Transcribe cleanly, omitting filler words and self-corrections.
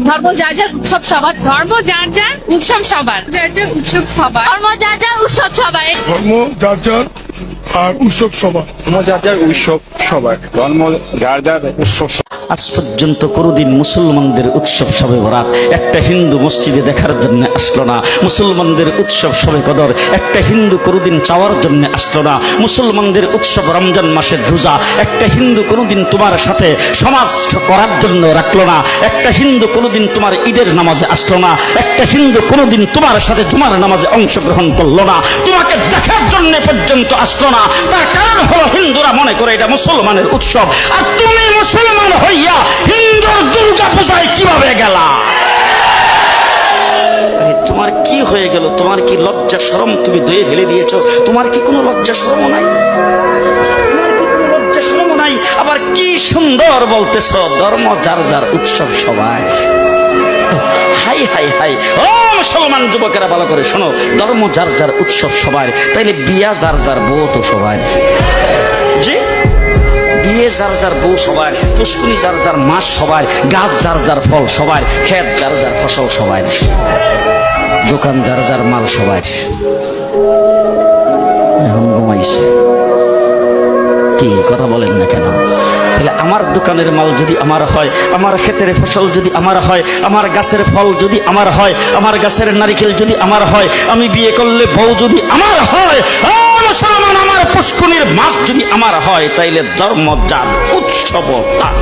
ধর্ম যার যার উৎসব সবার, ধর্ম যার যার উৎসব সবার, যার যার উৎসব সবার, ধর্ম যার যার উৎসব সবার, ধর্ম যার যার আর উৎসব সবার। ধর্ম যার যার উৎসব সবার, ধর্ম যার যার উৎসব। আজ পর্যন্ত কোনোদিন মুসলমানদের উৎসব শবে বরাত একটা হিন্দু মসজিদে দেখার জন্য আসলো না। মুসলমানদের উৎসব শবে কদর একটা হিন্দু কোনোদিন চাওয়ার জন্য আসলো না। মুসলমানদের উৎসব রমজান মাসের রোজা একটা হিন্দু কোনোদিন তোমার সাথে সমাজ করার জন্য রাখলো না। একটা হিন্দু কোনোদিন তোমার ঈদের নামাজে আসলো না। একটা হিন্দু কোনোদিন তোমার সাথে জুমার নামাজে অংশগ্রহণ করলো না। তোমাকে দেখার জন্য পর্যন্ত আসলো না। তার কারণ হলো হিন্দুরা মনে করে এটা মুসলমানের উৎসব, আর তুমি মুসলমান হইয়া হিন্দুর দুর্গা পূজায় কিভাবে গেলা? তোমার কি হয়ে গেল? তোমার কি লজ্জা শরম তুমি ধুয়ে ফেলে দিয়েছো? তোমার কি কোনো লজ্জা শরম নাই? লজ্জা শরম নাই? আবার কি সুন্দর বলতেছ, ধর্ম যার যার উৎসব সবাই। হাই হাই হাই, ও মুসলমান যুবকেরা ভালো করে শোনো, ধর্ম যার যার উৎসব সবাই, তাইলে বিয়া যার যার বউ তো সবাই। জি, বিয়ে যার যার বউ সবার, পুষ্কুনি যার যার মাছ সবার, গাছ যার যার ফল সবার, ক্ষেত যার যার ফসল সবার, দোকান যার যার মাল সবার। এখন ঘুমাইছে কি কথা বলেন না কেন? তাহলে আমার দোকানের মাল যদি আমার হয়, আমার ক্ষেতের ফসল যদি আমার হয়, আমার গাছের ফল যদি আমার হয়, আমার গাছের নারিকেল যদি আমার হয়, আমি বিয়ে করলে বউ যদি আমার হয়, মুসলমান আমার পুষ্কুনির মাছ যদি আমার হয়, তাইলে ধর্ম যার উৎসব তার।